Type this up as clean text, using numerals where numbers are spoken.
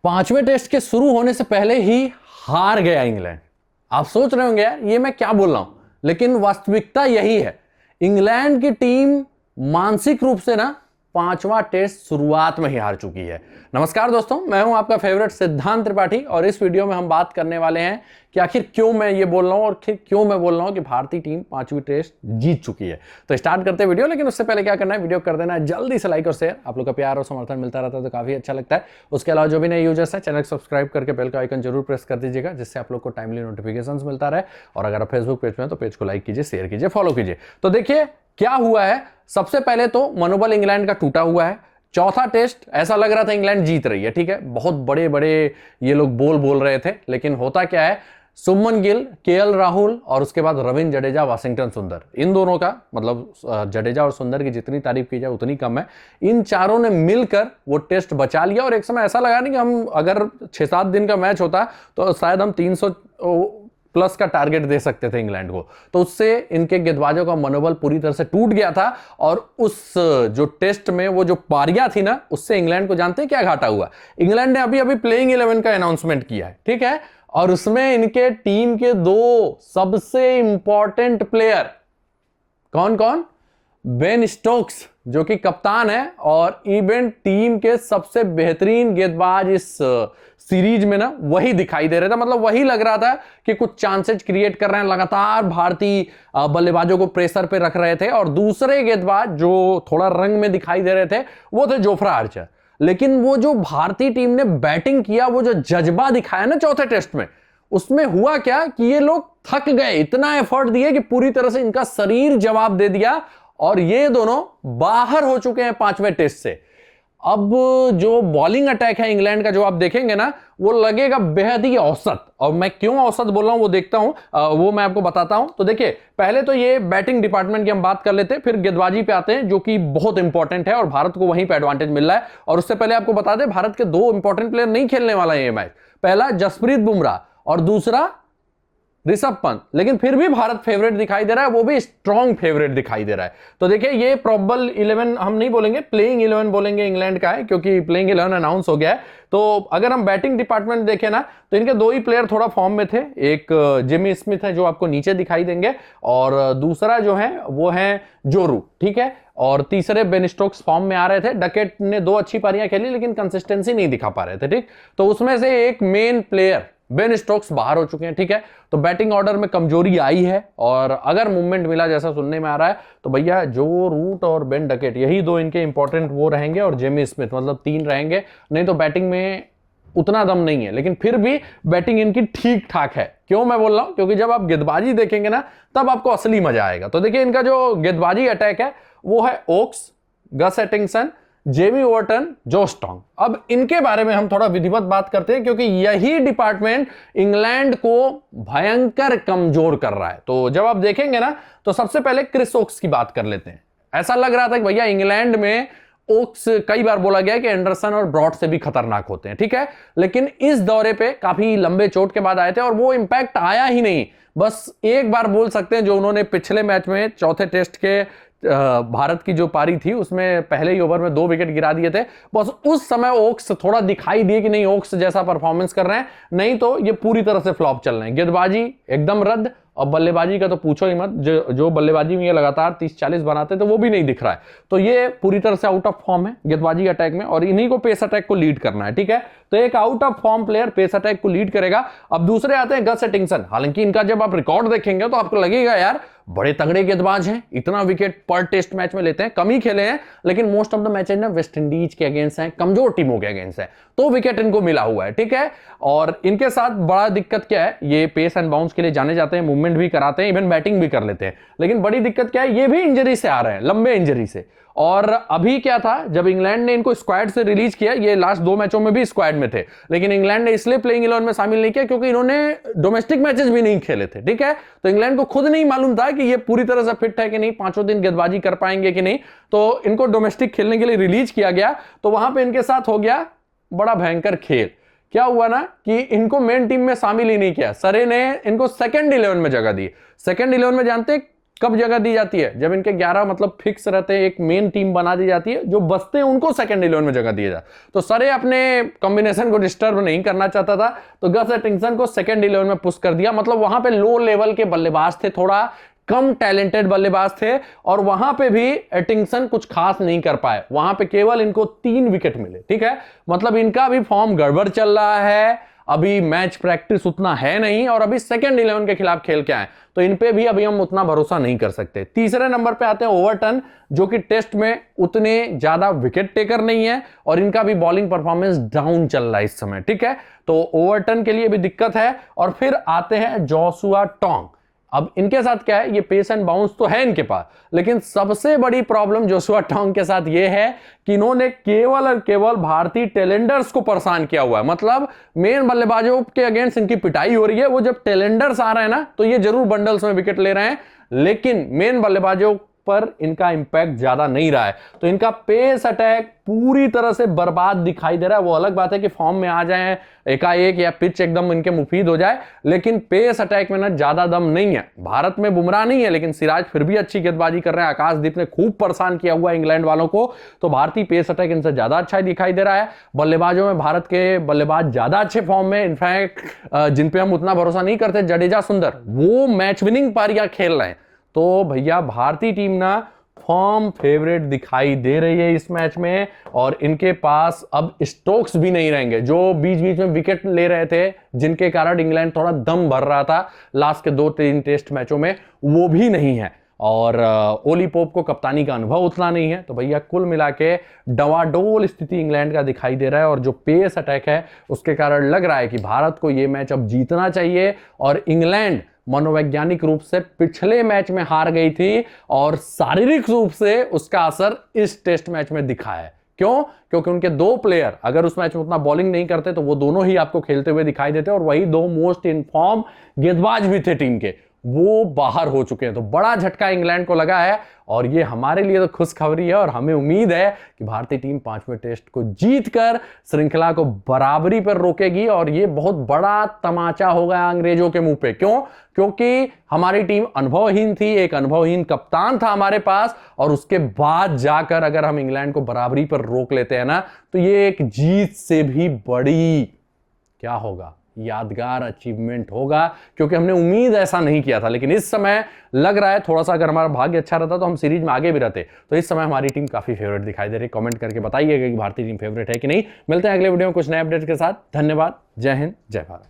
पांचवें टेस्ट के शुरू होने से पहले ही हार गया इंग्लैंड। आप सोच रहे होंगे यार ये मैं क्या बोल रहा हूं, लेकिन वास्तविकता यही है। इंग्लैंड की टीम मानसिक रूप से ना पांचवा टेस्ट शुरुआत में ही हार चुकी है। नमस्कार दोस्तों, मैं हूं आपका फेवरेट सिद्धांत त्रिपाठी और इस वीडियो में हम बात करने वाले हैं कि आखिर क्यों मैं ये बोल रहा हूं और क्यों मैं बोल रहा हूं कि भारतीय टीम पांचवी टेस्ट जीत चुकी है। तो स्टार्ट करते हैं वीडियो, लेकिन उससे पहले क्या करना है, वीडियो कर देना है जल्दी से लाइक और शेयर। आप लोग का प्यार और समर्थन मिलता रहता है तो काफी अच्छा लगता है। उसके अलावा जो भी नए यूजर्स हैं, चैनल सब्सक्राइब करके बेल का आइकन जरूर प्रेस कर दीजिएगा, जिससे आप लोग को टाइमली नोटिफिकेशन मिलता रहे। और अगर आप फेसबुक पेज में हैं तो पेज को लाइक कीजिए, शेयर कीजिए, फॉलो कीजिए। तो देखिए क्या हुआ है। सबसे पहले तो मनोबल इंग्लैंड का टूटा हुआ है। चौथा टेस्ट ऐसा लग रहा था इंग्लैंड जीत रही है, ठीक है, बहुत बड़े बड़े ये लोग बोल रहे थे, लेकिन होता क्या है, सुमन गिल, केएल राहुल और उसके बाद रविंद्र जडेजा, वाशिंगटन सुंदर, इन दोनों का मतलब जडेजा और सुंदर की जितनी तारीफ की जाए उतनी कम है। इन चारों ने मिलकर वो टेस्ट बचा लिया और एक समय ऐसा लगा नहीं कि हम अगर 6-7 दिन का मैच होता तो शायद हम 300 प्लस का टारगेट दे सकते थे इंग्लैंड को। तो उससे इनके गेंदबाजों का मनोबल पूरी तरह से टूट गया था और उस जो टेस्ट में वो जो पारियां थी ना, उससे इंग्लैंड को जानते हैं क्या घाटा हुआ। इंग्लैंड ने अभी अभी प्लेइंग 11 का अनाउंसमेंट किया है, ठीक है, और उसमें इनके टीम के 2 सबसे इंपॉर्टेंट प्लेयर कौन कौन, बेन स्टोक्स जो कि कप्तान है और इवेंट टीम के सबसे बेहतरीन गेंदबाज इस सीरीज में ना वही दिखाई दे रहा था। मतलब वही लग रहा था कि कुछ चांसेस क्रिएट कर रहे हैं, लगातार भारतीय बल्लेबाजों को प्रेशर पे रख रहे थे। और दूसरे गेंदबाज जो थोड़ा रंग में दिखाई दे रहे थे वो थे जोफ्रा आर्चर। लेकिन वो जो भारतीय टीम ने बैटिंग किया, वो जो जज्बा दिखाया ना चौथे टेस्ट में, उसमें हुआ क्या कि ये लोग थक गए, इतना एफर्ट दिए कि पूरी तरह से इनका शरीर जवाब दे दिया और ये दोनों बाहर हो चुके हैं पांचवें टेस्ट से। अब जो बॉलिंग अटैक है इंग्लैंड का, जो आप देखेंगे ना, वो लगेगा बेहद ही औसत। और मैं क्यों औसत बोल रहा हूं वो देखता हूं, वो मैं आपको बताता हूं। तो देखिए, पहले तो ये बैटिंग डिपार्टमेंट की हम बात कर लेते हैं, फिर गेंदबाजी पे आते हैं जो कि बहुत इंपॉर्टेंट है और भारत को वहीं पे एडवांटेज मिल रहा है। और उससे पहले आपको बता दें, भारत के 2 इंपॉर्टेंट प्लेयर नहीं खेलने वाला है ये मैच। पहला जसप्रीत बुमराह और दूसरा ऋषभ पंत। लेकिन फिर भी भारत फेवरेट दिखाई दे रहा है, वो भी स्ट्रॉन्ग फेवरेट दिखाई दे रहा है। तो देखिए, ये प्रोबेबल 11 हम नहीं बोलेंगे, प्लेइंग 11 बोलेंगे इंग्लैंड का है, क्योंकि प्लेइंग 11 अनाउंस हो गया है। तो अगर हम बैटिंग डिपार्टमेंट देखें ना, तो इनके 2 ही प्लेयर थोड़ा फॉर्म में थे। एक जिमी स्मिथ है जो आपको नीचे दिखाई देंगे, और दूसरा जो है वो है जोरू, ठीक है, और तीसरे बेन स्टोक्स फॉर्म में आ रहे थे। डकेट ने 2 अच्छी पारियां खेली लेकिन कंसिस्टेंसी नहीं दिखा पा रहे थे, ठीक। तो उसमें से एक मेन प्लेयर बेन स्टोक्स बाहर हो चुके हैं, ठीक है। तो बैटिंग ऑर्डर में कमजोरी आई है और अगर मूवमेंट मिला जैसा सुनने में आ रहा है तो भैया जो रूट और बेन डकेट, यही 2 इनके इंपॉर्टेंट वो रहेंगे और जेमी स्मिथ, मतलब 3 रहेंगे। नहीं तो बैटिंग में उतना दम नहीं है, लेकिन फिर भी बैटिंग इनकी ठीक ठाक है। क्यों मैं बोल रहा हूं, क्योंकि जब आप गेंदबाजी देखेंगे ना तब आपको असली मजा आएगा। तो देखिए, इनका जो गेंदबाजी अटैक है वो है ओक्स, गस एटिंगसन, जेमी ओवर्टन, जो स्ट्रॉन्ग। अब इनके बारे में हम थोड़ा विधिवत बात करते हैं, क्योंकि यही डिपार्टमेंट इंग्लैंड को भयंकर कमजोर कर रहा है। तो जब आप देखेंगे ना, तो सबसे पहले क्रिस ओक्स की बात कर लेते हैं। ऐसा लग रहा था कि भैया इंग्लैंड में ओक्स, कई बार बोला गया कि एंडरसन और ब्रॉड से भी खतरनाक होते हैं, ठीक है, लेकिन इस दौरे पे काफी लंबे चोट के बाद आए थे और वो इंपैक्ट आया ही नहीं। बस एक बार बोल सकते हैं, जो उन्होंने पिछले मैच में चौथे टेस्ट के भारत की जो पारी थी उसमें पहले ही ओवर में 2 विकेट गिरा दिए थे। बस उस समय ओक्स थोड़ा दिखाई दिए कि नहीं, ओक्स जैसा परफॉर्मेंस कर रहे हैं, नहीं तो ये पूरी तरह से फ्लॉप चल रहे हैं। गेंदबाजी एकदम रद्द और बल्लेबाजी का तो पूछो ही मत। जो बल्लेबाजी में ये लगातार 30-40 बनाते थे वो भी नहीं दिख रहा है। तो ये पूरी तरह से आउट ऑफ फॉर्म है गेंदबाजी अटैक में, और इन्हीं को पेस अटैक को लीड करना है, ठीक है। तो एक out of form player pace attack को लीड करेगा। अब दूसरे आते हैं गस एटिंगसन। हालांकि इनका जब आप रिकॉर्ड देखेंगे तो आपको लगेगा यार बड़े तगड़े गेंदबाज हैं, इतना विकेट पर टेस्ट मैच में लेते हैं, कम ही खेले हैं, लेकिन मोस्ट ऑफ द मैचेस ना वेस्ट इंडीज के अगेंस्ट हैं, कमजोर टीमों के अगेंस्ट है, तो विकेट इनको मिला हुआ है, ठीक है। और इनके साथ बड़ा दिक्कत क्या है, ये पेस एंड बाउंस के लिए जाने जाते हैं, मूवमेंट भी कराते हैं, इवन बैटिंग भी कर लेते हैं, लेकिन बड़ी दिक्कत क्या है, ये भी इंजरी से आ रहे हैं, लंबे इंजरी से। और अभी क्या था, जब इंग्लैंड ने इनको स्क्वाड से रिलीज किया, ये लास्ट 2 मैचों में भी स्क्वाड में थे, लेकिन इंग्लैंड ने इसलिए प्लेइंग 11 में शामिल नहीं किया क्योंकि इन्होंने डोमेस्टिक मैचेस भी नहीं खेले थे, ठीक है। तो इंग्लैंड को खुद नहीं मालूम था कि ये पूरी तरह से फिट है कि नहीं, 5 दिन गेंदबाजी कर पाएंगे कि नहीं, तो इनको डोमेस्टिक खेलने के लिए रिलीज किया गया। तो वहां पर इनके साथ हो गया बड़ा भयंकर खेल। क्या हुआ ना कि इनको मेन टीम में शामिल ही नहीं किया, सरे ने इनको सेकंड 11 में जगह दी। सेकंड 11 में जानते कब जगह दी जाती है? जब इनके 11 मतलब फिक्स रहते हैं, एक मेन टीम बना दी जाती है, जो बचते हैं उनको सेकंड 11 में जगह दिया जाता है। तो सरे अपने कॉम्बिनेशन को डिस्टर्ब नहीं करना चाहता था, तो गस एटिंगसन को सेकंड 11 में पुश कर दिया। मतलब वहां पे लो लेवल के बल्लेबाज थे, थोड़ा कम टैलेंटेड बल्लेबाज थे, और वहां पे भी एटिंगसन कुछ खास नहीं कर पाए। वहां पे केवल इनको 3 विकेट मिले, ठीक है। मतलब इनका भी फॉर्म गड़बड़ चल रहा है, अभी मैच प्रैक्टिस उतना है नहीं, और अभी सेकंड 11 के खिलाफ खेल के आए, तो इन पे भी अभी हम उतना भरोसा नहीं कर सकते। तीसरे नंबर पे आते हैं ओवरटन, जो कि टेस्ट में उतने ज्यादा विकेट टेकर नहीं है, और इनका भी बॉलिंग परफॉर्मेंस डाउन चल रहा है इस समय, ठीक है। तो ओवरटन के लिए भी दिक्कत है। और फिर आते हैं जोशुआ टोंग। अब इनके साथ क्या है, ये पेस एंड बाउंस तो है इनके पास, लेकिन सबसे बड़ी प्रॉब्लम जोशुआ टोंग के साथ ये है कि इन्होंने केवल और केवल भारतीय टेलेंडर्स को परेशान किया हुआ है। मतलब मेन बल्लेबाजों के अगेंस्ट इनकी पिटाई हो रही है, वो जब टेलेंडर्स आ रहे हैं ना, तो ये जरूर बंडल्स में विकेट ले रहे हैं, लेकिन मेन बल्लेबाजों पर इनका इंपैक्ट ज्यादा नहीं रहा है। तो इनका पेस अटैक पूरी तरह से बर्बाद दिखाई दे रहा है। वो अलग बात है कि फॉर्म में आ जाएं एकाएक, या पिच एकदम इनके मुफीद हो जाए, लेकिन पेस अटैक में ना ज्यादा दम नहीं है। भारत में बुमराह नहीं है, लेकिन सिराज फिर भी अच्छी गेंदबाजी कर रहे हैं। आकाशदीप ने खूब परेशान किया हुआ है इंग्लैंड वालों को, तो भारतीय पेस अटैक इनसे ज्यादा अच्छा दिखाई दे रहा है। बल्लेबाजों में भारत के बल्लेबाज ज्यादा अच्छे फॉर्म में, इनफैक्ट जिन पे हम उतना भरोसा नहीं करते, जडेजा, सुंदर, वो मैच विनिंग पारियां खेल रहे हैं। तो भैया भारतीय टीम ना फॉर्म फेवरेट दिखाई दे रही है इस मैच में, और इनके पास अब स्टोक्स भी नहीं रहेंगे, जो बीच बीच में विकेट ले रहे थे, जिनके कारण इंग्लैंड थोड़ा दम भर रहा था लास्ट के 2-3 टेस्ट मैचों में, वो भी नहीं है। और ओली पोप को कप्तानी का अनुभव उतना नहीं है। तो भैया कुल मिला के डवाडोल स्थिति इंग्लैंड का दिखाई दे रहा है, और जो पेस अटैक है उसके कारण लग रहा है कि भारत को यह मैच अब जीतना चाहिए। और इंग्लैंड मनोवैज्ञानिक रूप से पिछले मैच में हार गई थी, और शारीरिक रूप से उसका असर इस टेस्ट मैच में दिखा है। क्यों? क्योंकि उनके 2 प्लेयर अगर उस मैच में उतना बॉलिंग नहीं करते, तो वो दोनों ही आपको खेलते हुए दिखाई देते, और वही 2 मोस्ट इनफॉर्म गेंदबाज भी थे टीम के, वो बाहर हो चुके हैं। तो बड़ा झटका इंग्लैंड को लगा है, और ये हमारे लिए तो खुशखबरी है, और हमें उम्मीद है कि भारतीय टीम 5वें टेस्ट को जीतकर श्रृंखला को बराबरी पर रोकेगी, और ये बहुत बड़ा तमाचा होगा अंग्रेजों के मुंह पे। क्यों? क्योंकि हमारी टीम अनुभवहीन थी, एक अनुभवहीन कप्तान था हमारे पास, और उसके बाद जाकर अगर हम इंग्लैंड को बराबरी पर रोक लेते हैं ना, तो ये एक जीत से भी बड़ी क्या होगा, यादगार अचीवमेंट होगा, क्योंकि हमने उम्मीद ऐसा नहीं किया था। लेकिन इस समय लग रहा है थोड़ा सा, अगर हमारा भाग्य अच्छा रहता तो हम सीरीज में आगे भी रहते। तो इस समय हमारी टीम काफी फेवरेट दिखाई दे रही है। कमेंट करके बताइएगा कि भारतीय टीम फेवरेट है कि नहीं। मिलते हैं अगले वीडियो में कुछ नए अपडेट के साथ। धन्यवाद। जय हिंद, जय भारत।